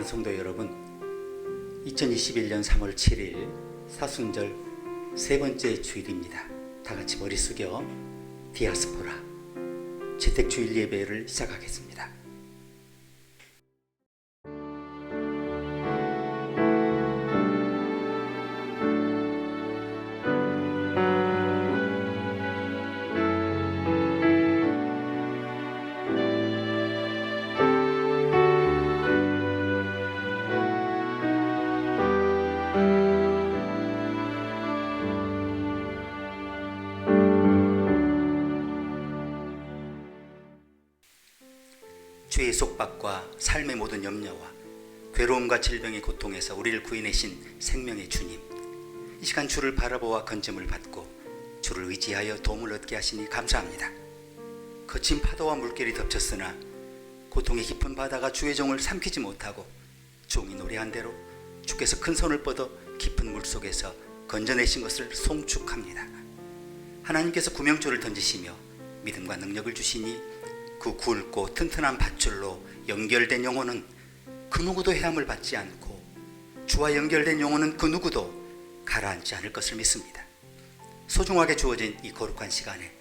사랑하는 성도 여러분, 2021년 3월 7일 사순절 세 번째 주일입니다. 다 같이 머리 숙여 디아스포라 재택주일 예배를 시작하겠습니다. 죄의 속박과 삶의 모든 염려와 괴로움과 질병의 고통에서 우리를 구해내신 생명의 주님, 이 시간 주를 바라보아 건짐을 받고 주를 의지하여 도움을 얻게 하시니 감사합니다. 거친 파도와 물결이 덮쳤으나 고통의 깊은 바다가 주의 종을 삼키지 못하고 종이 노래한 대로 주께서 큰 손을 뻗어 깊은 물속에서 건져내신 것을 송축합니다. 하나님께서 구명조를 던지시며 믿음과 능력을 주시니 그 굵고 튼튼한 밧줄로 연결된 영혼은 그 누구도 해함을 받지 않고 주와 연결된 영혼은 그 누구도 가라앉지 않을 것을 믿습니다. 소중하게 주어진 이 거룩한 시간에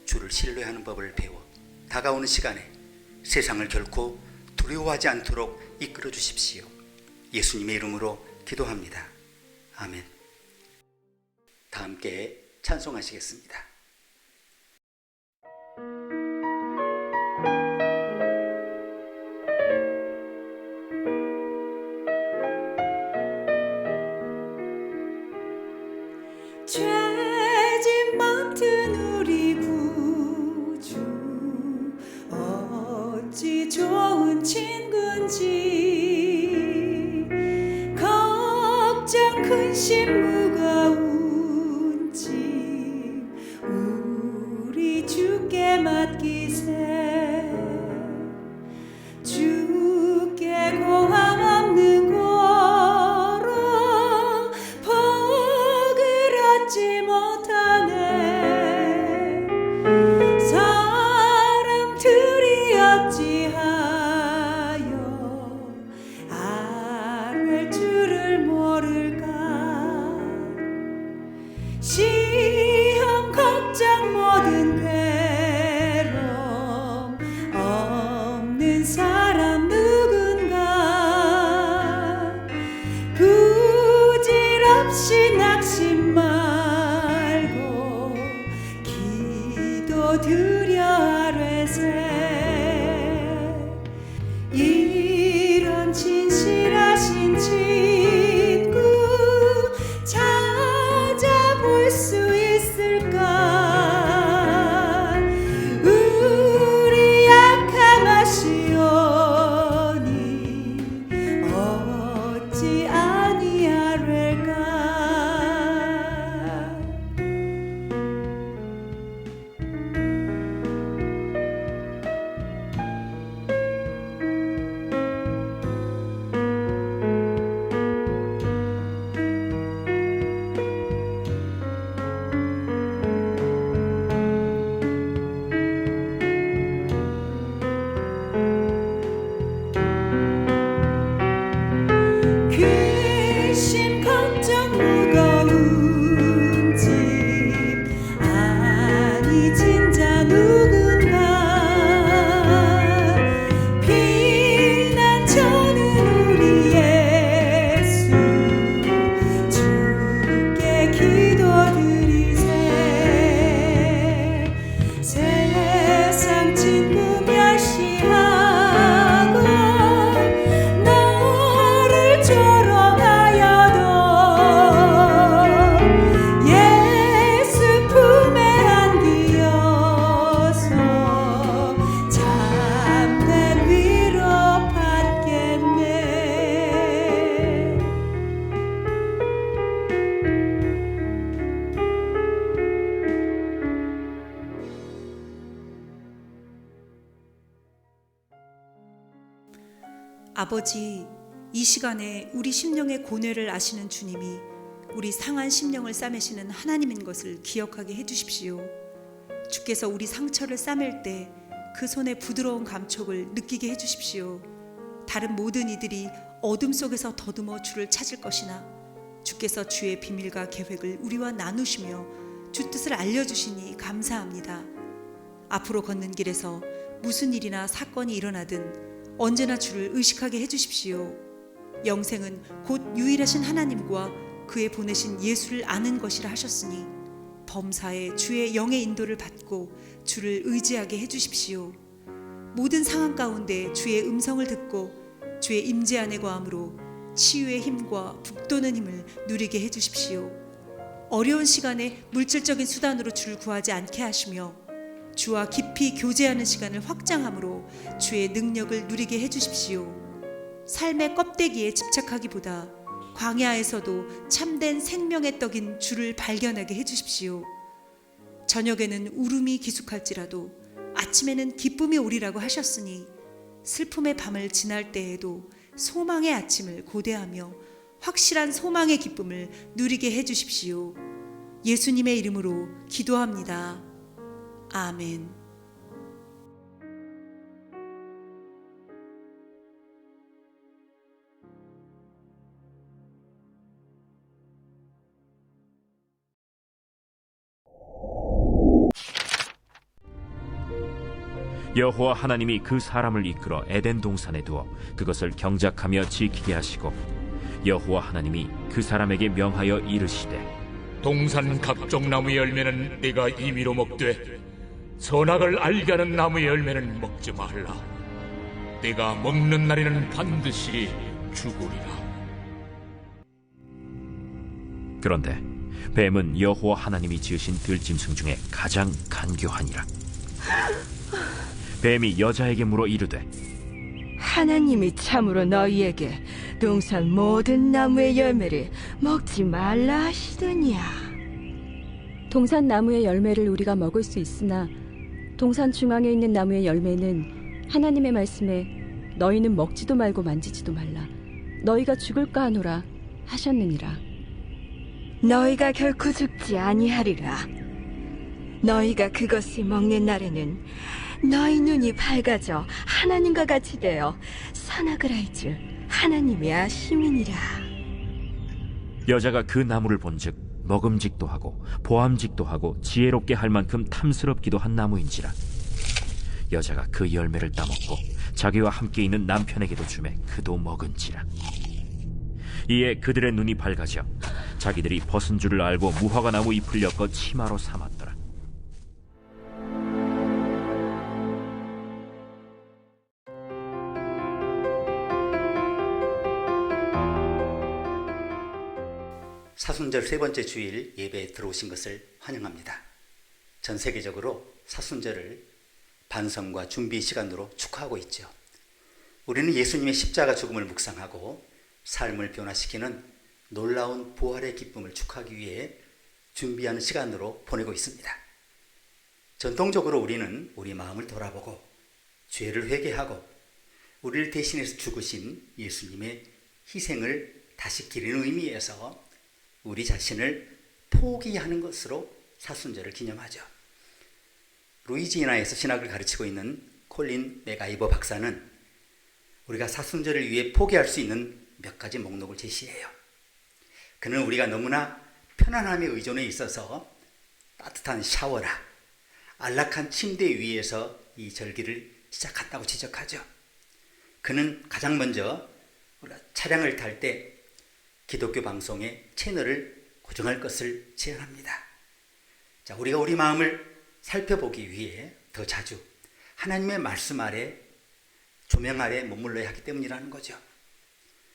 주를 신뢰하는 법을 배워 다가오는 시간에 세상을 결코 두려워하지 않도록 이끌어 주십시오. 예수님의 이름으로 기도합니다. 아멘. 다 함께 찬송하시겠습니다. 죄짐 맡은 우리 구주 어찌 좋은 친구인지 걱정 근심 무거운 짐 우리 주께 맡기세 주께 고함 없는 고로 복을 얻지 못하네 사람들이 어찌하여 아랠 줄을 모를까 시험 걱정 모든 괴로움 없는 사람 누군가 부질없이 낙심 말고 기도드려 아뢰세 이런 진실하신 친구 찾아볼 수 있을까 우리 약함하시오니 어찌 아니하랴까 근심 걱정 무거운 짐 아니 진짜 누군가 피난처는 우리 예수 주께 기도드리세 세상 친구 멸시하고 너를 조롱하여도 예수 품에 안기어서 참된 위로 받겠네 아버지, 이 시간에 우리 심령의 고뇌를 아시는 주님이 우리 상한 심령을 싸매시는 하나님인 것을 기억하게 해주십시오. 주께서 우리 상처를 싸맬 때 그 손의 부드러운 감촉을 느끼게 해주십시오. 다른 모든 이들이 어둠 속에서 더듬어 주를 찾을 것이나 주께서 주의 비밀과 계획을 우리와 나누시며 주 뜻을 알려주시니 감사합니다. 앞으로 걷는 길에서 무슨 일이나 사건이 일어나든 언제나 주를 의식하게 해주십시오. 영생은 곧 유일하신 하나님과 그의 보내신 예수를 아는 것이라 하셨으니 범사에 주의 영의 인도를 받고 주를 의지하게 해주십시오. 모든 상황 가운데 주의 음성을 듣고 주의 임재 안에 거함으로 치유의 힘과 북돋는 힘을 누리게 해주십시오. 어려운 시간에 물질적인 수단으로 주를 구하지 않게 하시며 주와 깊이 교제하는 시간을 확장함으로 주의 능력을 누리게 해주십시오. 삶의 껍데기에 집착하기보다 광야에서도 참된 생명의 떡인 주를 발견하게 해주십시오. 저녁에는 울음이 기숙할지라도 아침에는 기쁨이 오리라고 하셨으니 슬픔의 밤을 지날 때에도 소망의 아침을 고대하며 확실한 소망의 기쁨을 누리게 해주십시오. 예수님의 이름으로 기도합니다. 아멘. 여호와 하나님이 그 사람을 이끌어 에덴 동산에 두어 그것을 경작하며 지키게 하시고 여호와 하나님이 그 사람에게 명하여 이르시되 동산 각종 나무의 열매는 네가 임의로 먹되 선악을 알게 하는 나무의 열매는 먹지 말라. 네가 먹는 날에는 반드시 죽으리라. 그런데 뱀은 여호와 하나님이 지으신 들짐승 중에 가장 간교하니라. 뱀이 여자에게 물어 이르되 하나님이 참으로 너희에게 동산 모든 나무의 열매를 먹지 말라 하시더니야. 동산 나무의 열매를 우리가 먹을 수 있으나 동산 중앙에 있는 나무의 열매는 하나님의 말씀에 너희는 먹지도 말고 만지지도 말라. 너희가 죽을까 하노라 하셨느니라. 너희가 결코 죽지 아니하리라. 너희가 그것을 먹는 날에는 너희 눈이 밝아져 하나님과 같이 되어 선악을 알 줄 하나님이 아심이니라. 여자가 그 나무를 본즉 먹음직도 하고 보암직도 하고 지혜롭게 할 만큼 탐스럽기도 한 나무인지라. 여자가 그 열매를 따먹고 자기와 함께 있는 남편에게도 주매 그도 먹은지라. 이에 그들의 눈이 밝아져 자기들이 벗은 줄을 알고 무화과 나무 잎을 엮어 치마로 삼았더라. 사순절 세 번째 주일 예배에 들어오신 것을 환영합니다. 전 세계적으로 사순절을 반성과 준비 시간으로 축하하고 있죠. 우리는 예수님의 십자가 죽음을 묵상하고 삶을 변화시키는 놀라운 부활의 기쁨을 축하하기 위해 준비하는 시간으로 보내고 있습니다. 전통적으로 우리는 우리 마음을 돌아보고 죄를 회개하고 우리를 대신해서 죽으신 예수님의 희생을 다시 기리는 의미에서 우리 자신을 포기하는 것으로 사순절을 기념하죠. 루이지애나에서 신학을 가르치고 있는 콜린 맥아이버 박사는 우리가 사순절을 위해 포기할 수 있는 몇 가지 목록을 제시해요. 그는 우리가 너무나 편안함에 의존해 있어서 따뜻한 샤워나 안락한 침대 위에서 이 절기를 시작한다고 지적하죠. 그는 가장 먼저 우리가 차량을 탈 때 기독교 방송의 채널을 고정할 것을 제안합니다. 자, 우리가 우리 마음을 살펴보기 위해 더 자주 하나님의 말씀 아래 조명 아래 머물러야 하기 때문이라는 거죠.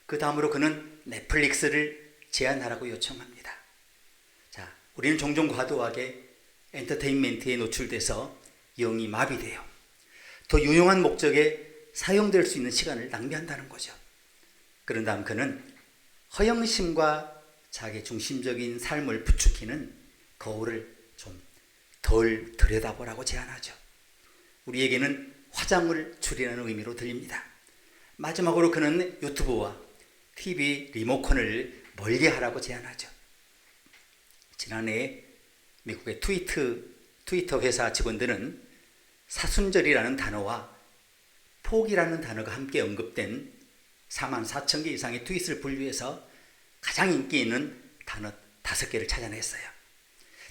그 다음으로 그는 넷플릭스를 제한하라고 요청합니다. 자, 우리는 종종 과도하게 엔터테인먼트에 노출돼서 영이 마비돼요. 더 유용한 목적에 사용될 수 있는 시간을 낭비한다는 거죠. 그런 다음 그는 허영심과 자기 중심적인 삶을 부추기는 거울을 좀 덜 들여다보라고 제안하죠. 우리에게는 화장을 줄이라는 의미로 들립니다. 마지막으로 그는 유튜브와 TV 리모컨을 멀리하라고 제안하죠. 지난해 미국의 트위터 회사 직원들은 사순절이라는 단어와 포기라는 단어가 함께 언급된 4만 4천 개 이상의 트윗을 분류해서 가장 인기 있는 단어 5개를 찾아냈어요.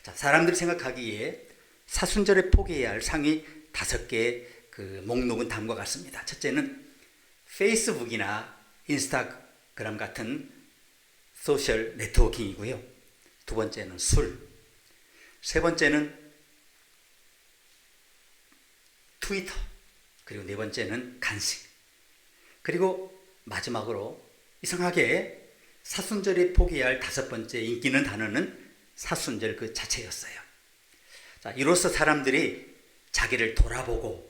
자, 사람들이 생각하기에 사순절에 포기해야 할 상위 5개의 그 목록은 다음과 같습니다. 첫째는 페이스북이나 인스타그램 같은 소셜 네트워킹이고요. 두 번째는 술, 세 번째는 트위터, 그리고 네 번째는 간식, 그리고 마지막으로 이상하게 사순절에 포기해야 할 5번째 인기 있는 단어는 사순절 그 자체였어요. 자, 이로써 사람들이 자기를 돌아보고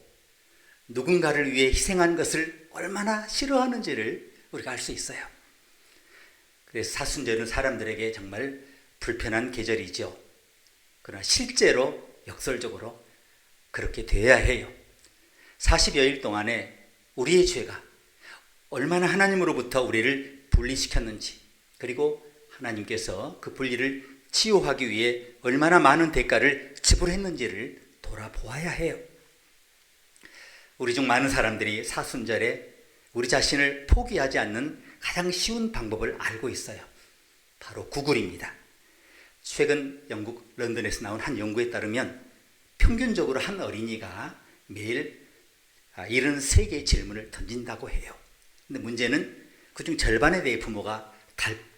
누군가를 위해 희생한 것을 얼마나 싫어하는지를 우리가 알 수 있어요. 그래서 사순절은 사람들에게 정말 불편한 계절이죠. 그러나 실제로 역설적으로 그렇게 되어야 해요. 40여일 동안에 우리의 죄가 얼마나 하나님으로부터 우리를 분리시켰는지, 그리고 하나님께서 그 분리를 치유하기 위해 얼마나 많은 대가를 지불했는지를 돌아보아야 해요. 우리 중 많은 사람들이 사순절에 우리 자신을 포기하지 않는 가장 쉬운 방법을 알고 있어요. 바로 구글입니다. 최근 영국 런던에서 나온 한 연구에 따르면 평균적으로 한 어린이가 매일 73개의 질문을 던진다고 해요. 근데 문제는 그중 절반에 대해 부모가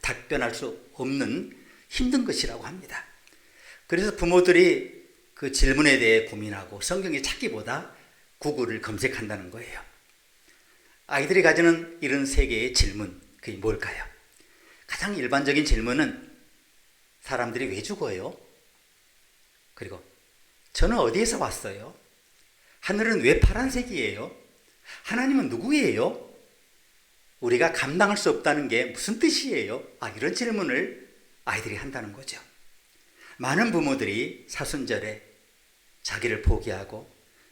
답변할 수 없는 힘든 것이라고 합니다. 그래서 부모들이 그 질문에 대해 고민하고 성경에 찾기보다 구글을 검색한다는 거예요. 아이들이 가지는 73개의 질문, 그게 뭘까요? 가장 일반적인 질문은 사람들이 왜 죽어요? 그리고 저는 어디에서 왔어요? 하늘은 왜 파란색이에요? 하나님은 누구예요? 우리가 감당할 수 없다는 게 무슨 뜻이에요? 이런 질문을 아이들이 한다는 거죠. 많은 부모들이 사순절에 자기를 포기하고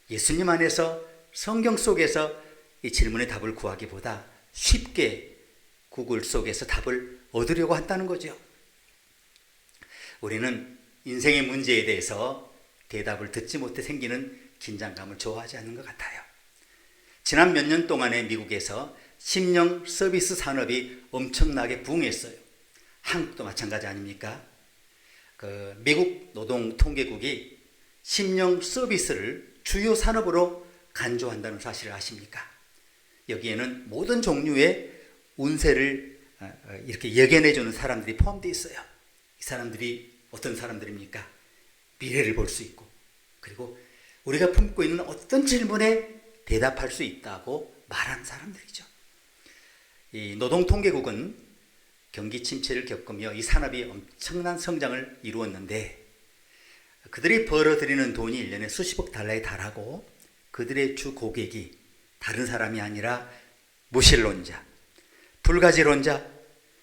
예수님 안에서 성경 속에서 이 질문의 답을 구하기보다 쉽게 구글 속에서 답을 얻으려고 한다는 거죠. 우리는 인생의 문제에 대해서 대답을 듣지 못해 생기는 긴장감을 좋아하지 않는 것 같아요. 지난 몇 년 동안에 미국에서 심령 서비스 산업이 엄청나게 부흥했어요. 한국도 마찬가지 아닙니까? 미국 노동통계국이 심령 서비스를 주요 산업으로 간주한다는 사실을 아십니까? 여기에는 모든 종류의 운세를 이렇게 예견해주는 사람들이 포함되어 있어요. 이 사람들이 어떤 사람들입니까? 미래를 볼 수 있고, 그리고 우리가 품고 있는 어떤 질문에 대답할 수 있다고 말하는 사람들이죠. 이 노동통계국은 경기 침체를 겪으며 이 산업이 엄청난 성장을 이루었는데, 그들이 벌어들이는 돈이 1년에 수십억 달러에 달하고, 그들의 주 고객이 다른 사람이 아니라 무신론자, 불가지론자,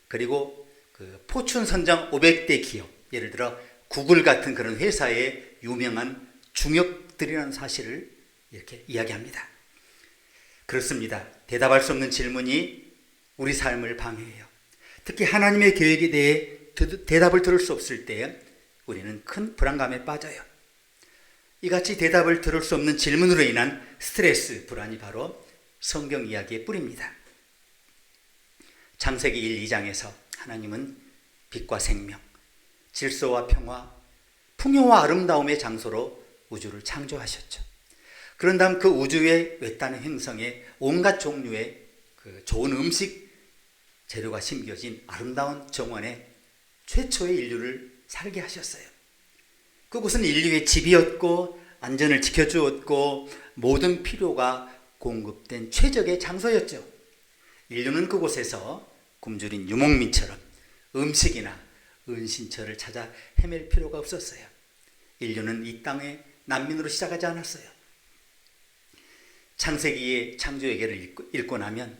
그리고 그 포춘 선장 500대 기업, 예를 들어 구글 같은 그런 회사의 유명한 중역들이라는 사실을 이렇게 이야기합니다. 그렇습니다. 대답할 수 없는 질문이 우리 삶을 방해해요. 특히 하나님의 계획에 대해 대답을 들을 수 없을 때 우리는 큰 불안감에 빠져요. 이같이 대답을 들을 수 없는 질문으로 인한 스트레스, 불안이 바로 성경 이야기의 뿌리입니다. 창세기 1, 2장에서 하나님은 빛과 생명, 질서와 평화, 풍요와 아름다움의 장소로 우주를 창조하셨죠. 그런 다음 그 우주의 외딴 행성에 온갖 종류의 그 좋은 음식 재료가 심겨진 아름다운 정원에 최초의 인류를 살게 하셨어요. 그곳은 인류의 집이었고 안전을 지켜주었고 모든 필요가 공급된 최적의 장소였죠. 인류는 그곳에서 굶주린 유목민처럼 음식이나 은신처를 찾아 헤맬 필요가 없었어요. 인류는 이 땅에 난민으로 시작하지 않았어요. 창세기의 창조예계를 읽고 나면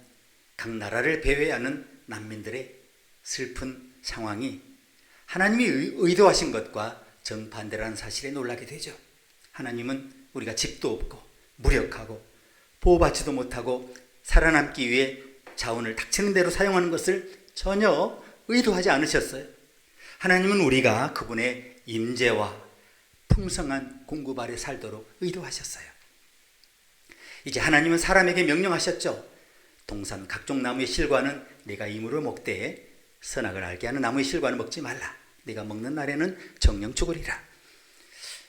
각 나라를 배회하는 난민들의 슬픈 상황이 하나님이 의도하신 것과 정반대라는 사실에 놀라게 되죠. 하나님은 우리가 집도 없고 무력하고 보호받지도 못하고 살아남기 위해 자원을 닥치는 대로 사용하는 것을 전혀 의도하지 않으셨어요. 하나님은 우리가 그분의 임재와 풍성한 공급 아래 살도록 의도하셨어요. 이제 하나님은 사람에게 명령하셨죠. 동산 각종 나무의 실과는 내가 임으로 먹되 선악을 알게 하는 나무의 실과는 먹지 말라. 내가 먹는 날에는 정령 죽으리라.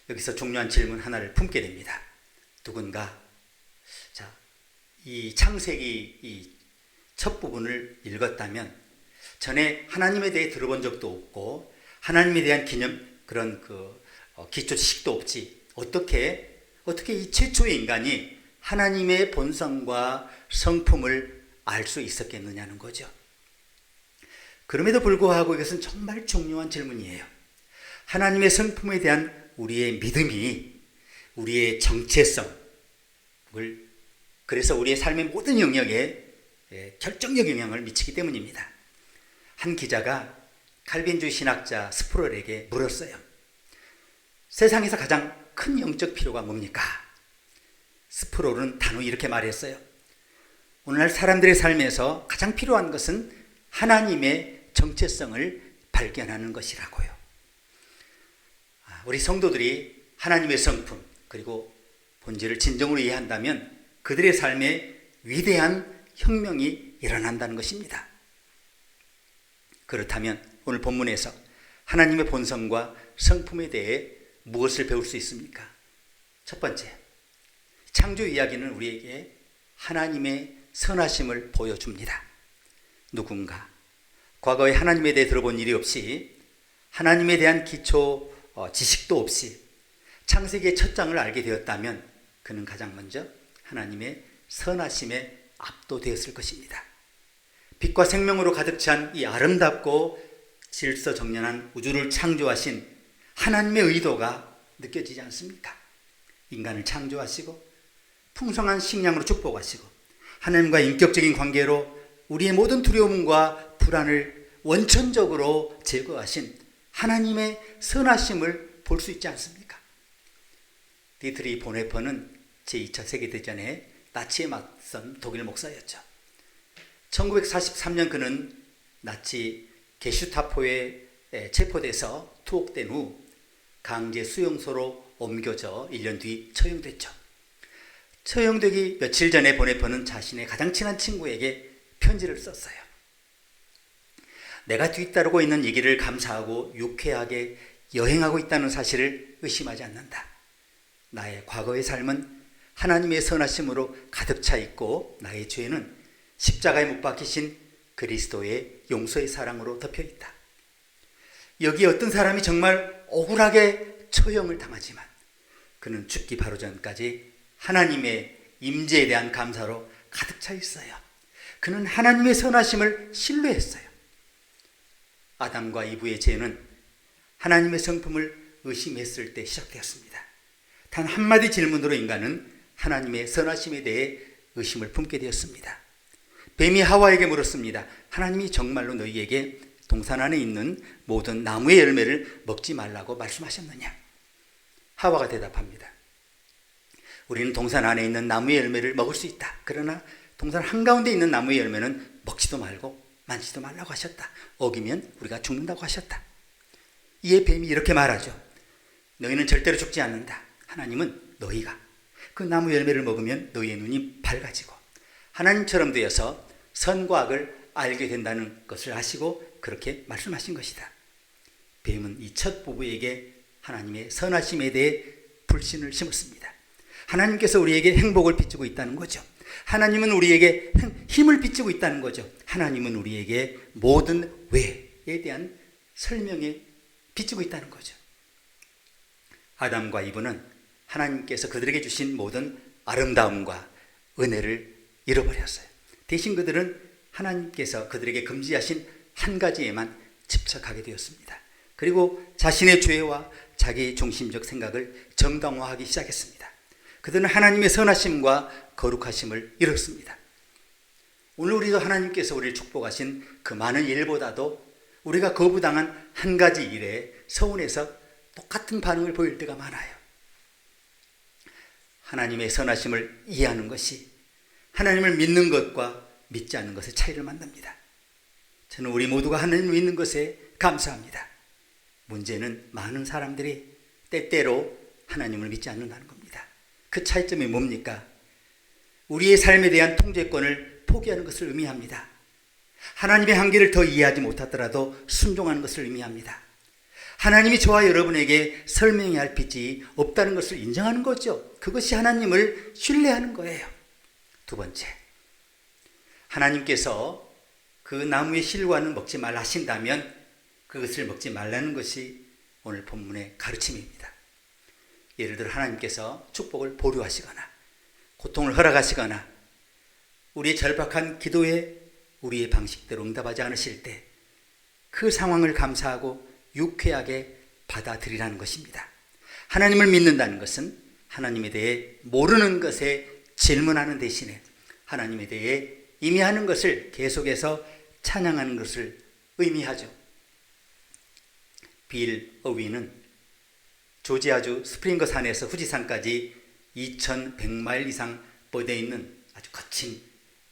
여기서 중요한 질문 하나를 품게 됩니다. 누군가 이 창세기 이 첫 부분을 읽었다면 전에 하나님에 대해 들어본 적도 없고 하나님에 대한 그런 기초 지식도 없지. 어떻게 이 최초의 인간이 하나님의 본성과 성품을 알 수 있었겠느냐는 거죠. 그럼에도 불구하고 이것은 정말 중요한 질문이에요. 하나님의 성품에 대한 우리의 믿음이 우리의 정체성을, 그래서 우리의 삶의 모든 영역에 결정적 영향을 미치기 때문입니다. 한 기자가 칼빈주의 신학자 스프롤에게 물었어요. 세상에서 가장 큰 영적 필요가 뭡니까? 스프롤은 단호히 이렇게 말했어요. 오늘날 사람들의 삶에서 가장 필요한 것은 하나님의 정체성을 발견하는 것이라고요. 우리 성도들이 하나님의 성품 그리고 본질을 진정으로 이해한다면 그들의 삶에 위대한 혁명이 일어난다는 것입니다. 그렇다면 오늘 본문에서 하나님의 본성과 성품에 대해 무엇을 배울 수 있습니까? 첫 번째, 창조 이야기는 우리에게 하나님의 선하심을 보여줍니다. 누군가 과거에 하나님에 대해 들어본 일이 없이 하나님에 대한 기초 지식도 없이 창세기의 첫 장을 알게 되었다면 그는 가장 먼저 하나님의 선하심에 압도되었을 것입니다. 빛과 생명으로 가득 찬 이 아름답고 질서정연한 우주를 창조하신 하나님의 의도가 느껴지지 않습니까? 인간을 창조하시고 풍성한 식량으로 축복하시고 하나님과 인격적인 관계로 우리의 모든 두려움과 불안을 원천적으로 제거하신 하나님의 선하심을 볼 수 있지 않습니까? 디트리 보네퍼는 제2차 세계대전에 나치에 맞선 독일 목사였죠. 1943년 그는 나치 게슈타포에 체포돼서 투옥된 후 강제 수용소로 옮겨져 1년 뒤 처형됐죠. 처형되기 며칠 전에 보네퍼는 자신의 가장 친한 친구에게 편지를 썼어요. 내가 뒤따르고 있는 이 길을 감사하고 유쾌하게 여행하고 있다는 사실을 의심하지 않는다. 나의 과거의 삶은 하나님의 선하심으로 가득 차 있고 나의 죄는 십자가에 못 박히신 그리스도의 용서의 사랑으로 덮여 있다. 여기 어떤 사람이 정말 억울하게 처형을 당하지만 그는 죽기 바로 전까지 하나님의 임재에 대한 감사로 가득 차 있어요. 그는 하나님의 선하심을 신뢰했어요. 아담과 이브의 죄는 하나님의 성품을 의심했을 때 시작되었습니다. 단 한마디 질문으로 인간은 하나님의 선하심에 대해 의심을 품게 되었습니다. 뱀이 하와에게 물었습니다. 하나님이 정말로 너희에게 동산 안에 있는 모든 나무의 열매를 먹지 말라고 말씀하셨느냐? 하와가 대답합니다. 우리는 동산 안에 있는 나무의 열매를 먹을 수 있다. 그러나 동산 한가운데 있는 나무의 열매는 먹지도 말고 만지도 말라고 하셨다. 어기면 우리가 죽는다고 하셨다. 이에 뱀이 이렇게 말하죠. 너희는 절대로 죽지 않는다. 하나님은 너희가 그 나무 열매를 먹으면 너희의 눈이 밝아지고 하나님처럼 되어서 선과 악을 알게 된다는 것을 아시고 그렇게 말씀하신 것이다. 뱀은 이 첫 부부에게 하나님의 선하심에 대해 불신을 심었습니다. 하나님께서 우리에게 행복을 비추고 있다는 거죠. 하나님은 우리에게 힘을 비추고 있다는 거죠. 하나님은 우리에게 모든 왜에 대한 설명에 비추고 있다는 거죠. 아담과 이브는 하나님께서 그들에게 주신 모든 아름다움과 은혜를 잃어버렸어요. 대신 그들은 하나님께서 그들에게 금지하신 한 가지에만 집착하게 되었습니다. 그리고 자신의 죄와 자기 중심적 생각을 정당화하기 시작했습니다. 그들은 하나님의 선하심과 거룩하심을 잃었습니다. 오늘 우리도 하나님께서 우리를 축복하신 그 많은 일보다도 우리가 거부당한 한 가지 일에 서운해서 똑같은 반응을 보일 때가 많아요. 하나님의 선하심을 이해하는 것이 하나님을 믿는 것과 믿지 않는 것의 차이를 만듭니다. 저는 우리 모두가 하나님을 믿는 것에 감사합니다. 문제는 많은 사람들이 때때로 하나님을 믿지 않는다는 겁니다. 그 차이점이 뭡니까? 우리의 삶에 대한 통제권을 포기하는 것을 의미합니다. 하나님의 한계를 더 이해하지 못하더라도 순종하는 것을 의미합니다. 하나님이 저와 여러분에게 설명해야 할 빛이 없다는 것을 인정하는 거죠. 그것이 하나님을 신뢰하는 거예요. 두 번째, 하나님께서 그 나무의 실과는 먹지 말라 하신다면 그것을 먹지 말라는 것이 오늘 본문의 가르침입니다. 예를 들어 하나님께서 축복을 보류하시거나 고통을 허락하시거나 우리의 절박한 기도에 우리의 방식대로 응답하지 않으실 때 그 상황을 감사하고 유쾌하게 받아들이라는 것입니다. 하나님을 믿는다는 것은 하나님에 대해 모르는 것에 질문하는 대신에 하나님에 대해 임의하는 것을 계속해서 찬양하는 것을 의미하죠. 빌 어윈은 조지아주 스프링거 산에서 후지산까지 2100마일 이상 뻗어 있는 아주 거친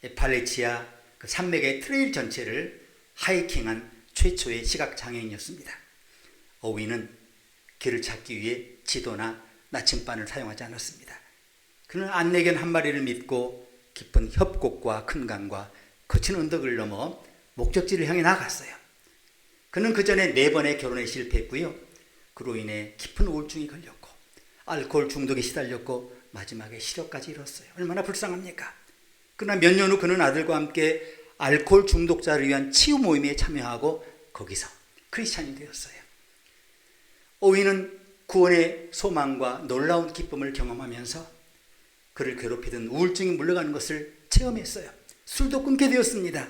에팔레치아 그 산맥의 트레일 전체를 하이킹한 최초의 시각장애인이었습니다. 어윈은 길을 찾기 위해 지도나 나침반을 사용하지 않았습니다. 그는 안내견 한 마리를 믿고 깊은 협곡과 큰 강과 거친 언덕을 넘어 목적지를 향해 나갔어요. 그는 그 전에 4번의 결혼에 실패했고요. 그로 인해 깊은 우울증이 걸렸고 알코올 중독에 시달렸고 마지막에 실효까지 이뤘어요. 얼마나 불쌍합니까? 그러나 몇 년 후 그는 아들과 함께 알코올 중독자를 위한 치유 모임에 참여하고 거기서 크리스찬이 되었어요. 오이는 구원의 소망과 놀라운 기쁨을 경험하면서 그를 괴롭히던 우울증이 물러가는 것을 체험했어요. 술도 끊게 되었습니다.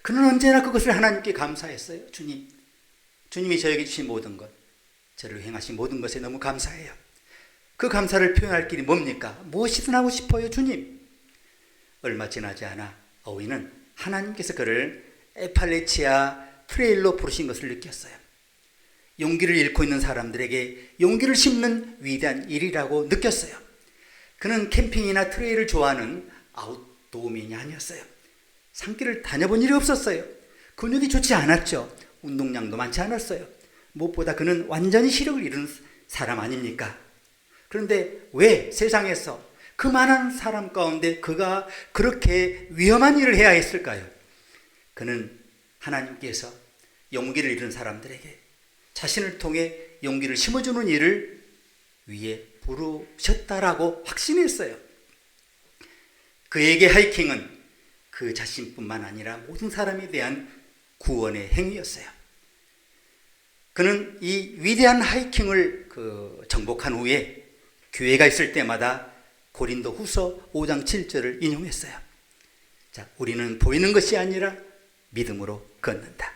그는 언제나 그것을 하나님께 감사했어요. 주님이 저에게 주신 모든 것, 저를 행하신 모든 것에 너무 감사해요. 그 감사를 표현할 길이 뭡니까? 무엇이든 하고 싶어요, 주님. 얼마 지나지 않아 어윈은 하나님께서 그를 에팔레치아 트레일로 부르신 것을 느꼈어요. 용기를 잃고 있는 사람들에게 용기를 심는 위대한 일이라고 느꼈어요. 그는 캠핑이나 트레일을 좋아하는 아웃도어맨이 아니었어요. 산길을 다녀본 일이 없었어요. 근육이 좋지 않았죠. 운동량도 많지 않았어요. 무엇보다 그는 완전히 시력을 잃은 사람 아닙니까? 그런데 왜 세상에서 그 많은 사람 가운데 그가 그렇게 위험한 일을 해야 했을까요? 그는 하나님께서 용기를 잃은 사람들에게 자신을 통해 용기를 심어주는 일을 위해 부르셨다라고 확신했어요. 그에게 하이킹은 그 자신뿐만 아니라 모든 사람에 대한 구원의 행위였어요. 그는 이 위대한 하이킹을 정복한 후에 교회가 있을 때마다 고린도 후서 5장 7절을 인용했어요. 자, 우리는 보이는 것이 아니라 믿음으로 걷는다.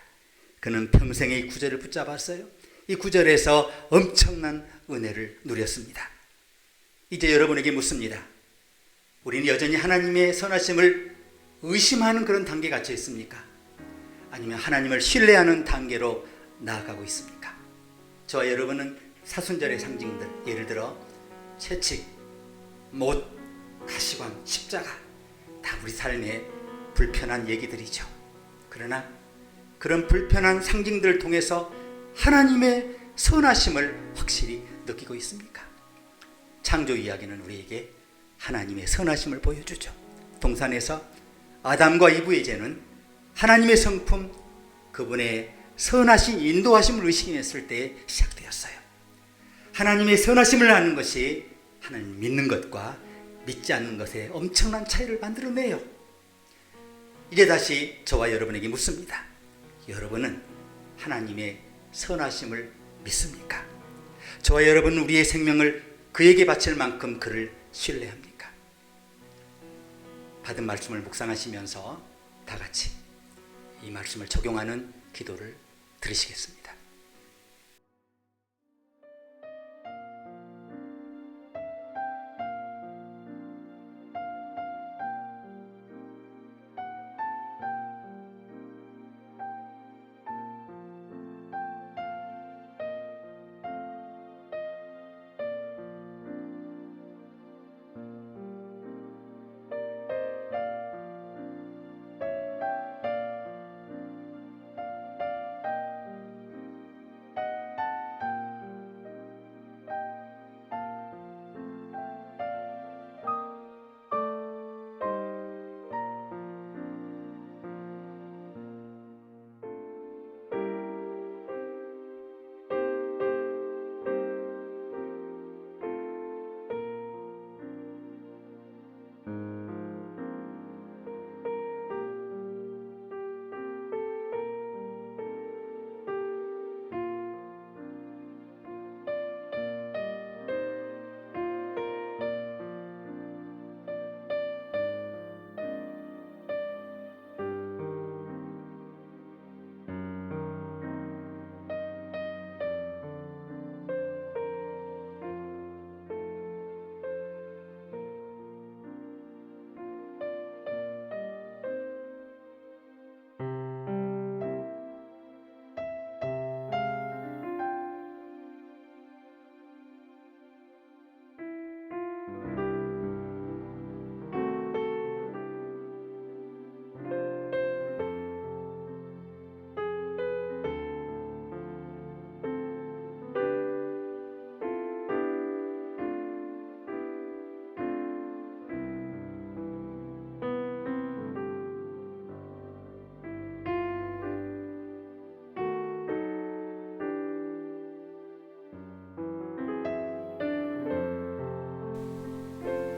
그는 평생의 이 구절을 붙잡았어요. 이 구절에서 엄청난 은혜를 누렸습니다. 이제 여러분에게 묻습니다. 우리는 여전히 하나님의 선하심을 의심하는 그런 단계에 갇혀 있습니까? 아니면 하나님을 신뢰하는 단계로 나아가고 있습니까? 저와 여러분은 사순절의 상징들, 예를 들어 채찍, 못, 가시관, 십자가, 다 우리 삶의 불편한 얘기들이죠. 그러나 그런 불편한 상징들을 통해서 하나님의 선하심을 확실히 느끼고 있습니까? 창조 이야기는 우리에게 하나님의 선하심을 보여주죠. 동산에서 아담과 이브의 죄는 하나님의 성품, 그분의 선하신 인도하심을 의식했을 때 시작되었어요. 하나님의 선하심을 아는 것이 하나님 믿는 것과 믿지 않는 것에 엄청난 차이를 만들어내요. 이제 다시 저와 여러분에게 묻습니다. 여러분은 하나님의 선하심을 믿습니까? 저와 여러분은 우리의 생명을 그에게 바칠 만큼 그를 신뢰합니까? 받은 말씀을 묵상하시면서 다 같이 이 말씀을 적용하는 기도를 드리시겠습니다.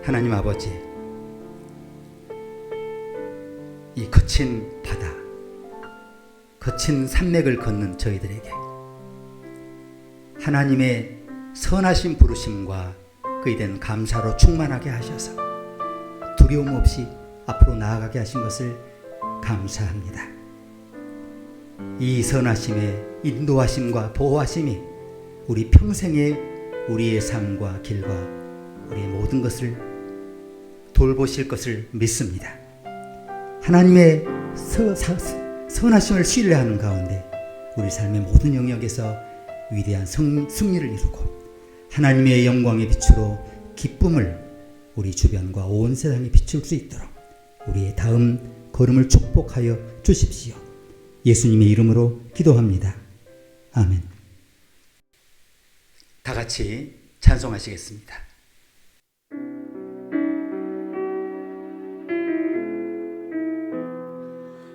하나님 아버지, 이 거친 바다, 거친 산맥을 걷는 저희들에게 하나님의 선하신 부르심과 그에 대한 감사로 충만하게 하셔서 두려움 없이 앞으로 나아가게 하신 것을 감사합니다. 이 선하심의 인도하심과 보호하심이 우리 평생의 우리의 삶과 길과 우리의 모든 것을 돌보실 것을 믿습니다. 하나님의 선하심을 신뢰하는 가운데 우리 삶의 모든 영역에서 위대한 승리를 이루고 하나님의 영광의 빛으로 기쁨을 우리 주변과 온 세상에 비출 수 있도록 우리의 다음 걸음을 축복하여 주십시오. 예수님의 이름으로 기도합니다. 아멘. 다 같이 찬송하시겠습니다.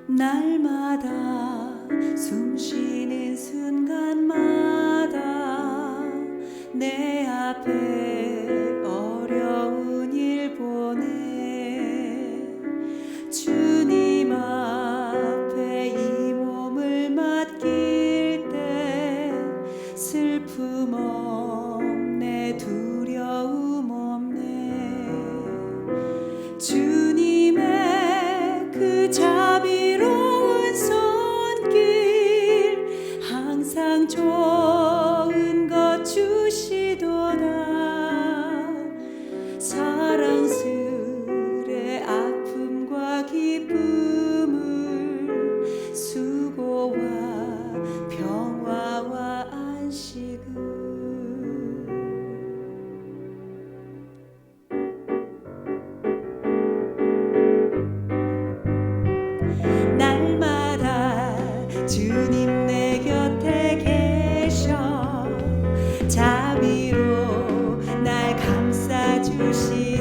날마다 숨쉬는 순간마다 내 앞에 어려운 일 보내 주님 앞에 이 몸을 맡길 때 슬픔 없네 두려움 없네 주님의 그 자비로운 손길 항상 좋은 것 주시도다 사랑스레 아픔과 기쁨을 수고와 평화와 안식을 날마다 주님 내 곁에 계셔 자비로 날 감싸주시네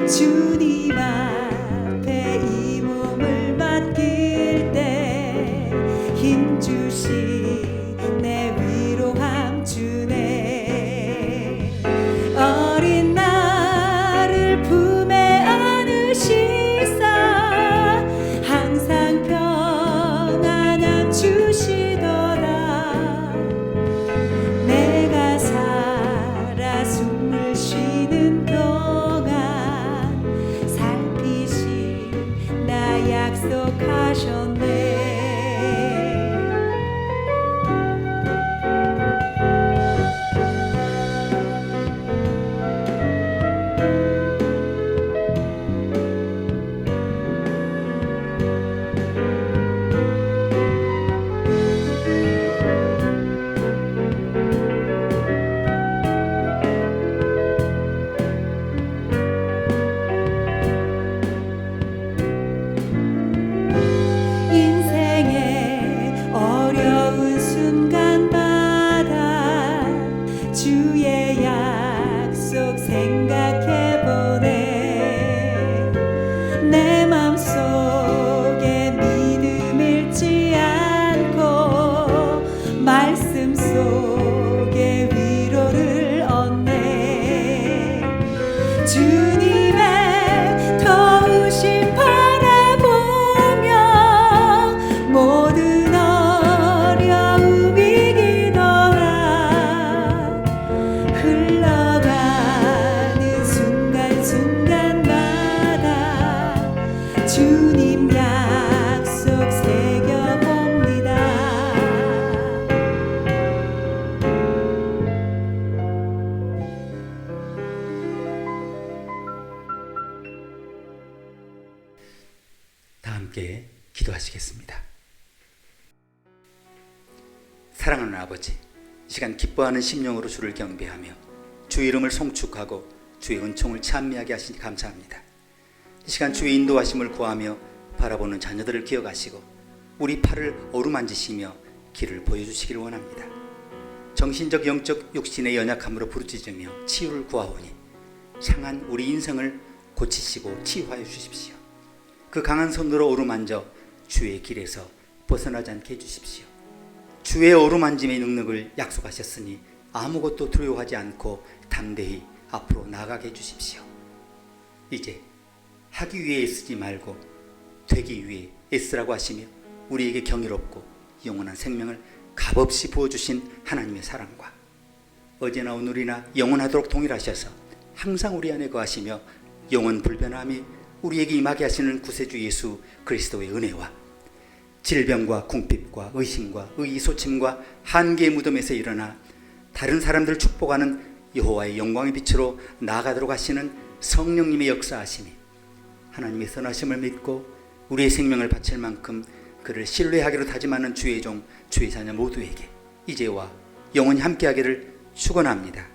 주님 앞에 이 몸을 맡길 때 힘주시네 위로함 주네 어린 나를 품에 안으시사 항상 평안함 주시더라 내가 살아 숨을 쉬는 동안 살피시나 약속하셨네 인생의 어려운 순간마다 주의 약속 생각해보네 내 맘속에 믿음 잃지 않고 말씀 속에 위로를 얻네 주님의 도우심 바라보며 모든 어려움 이기더라 흘러가는 순간순간마다 주님 약속 새겨봅니다 다 함께 기도하시겠습니다. 사랑하는 아버지, 이 시간 기뻐하는 심령으로 주를 경배하며 주 이름을 송축하고 주의 은총을 찬미하게 하시니 감사합니다. 이 시간 주의 인도하심을 구하며 바라보는 자녀들을 기억하시고 우리 팔을 어루만지시며 길을 보여주시기를 원합니다. 정신적 영적 육신의 연약함으로 부르짖으며 치유를 구하오니 상한 우리 인생을 고치시고 치유하여 주십시오. 그 강한 손으로 어루만져 주의 길에서 벗어나지 않게 해주십시오. 주의 어루만짐의 능력을 약속하셨으니 아무것도 두려워하지 않고 담대히 앞으로 나아가게 해주십시오. 이제 하기 위해 애쓰지 말고 되기 위해 애쓰라고 하시며 우리에게 경이롭고 영원한 생명을 값없이 부어주신 하나님의 사랑과 어제나 오늘이나 영원하도록 동일하셔서 항상 우리 안에 거하시며 영원 불변함이 우리에게 임하게 하시는 구세주 예수 그리스도의 은혜와 질병과 궁핍과 의심과 의의소침과 한계의 무덤에서 일어나 다른 사람들을 축복하는 여호와의 영광의 빛으로 나아가도록 하시는 성령님의 역사하심이 하나님의 선하심을 믿고 우리의 생명을 바칠 만큼 그를 신뢰하기로 다짐하는 주의 종 주의 자녀 모두에게 이제와 영원히 함께하기를 축원합니다.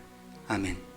아멘.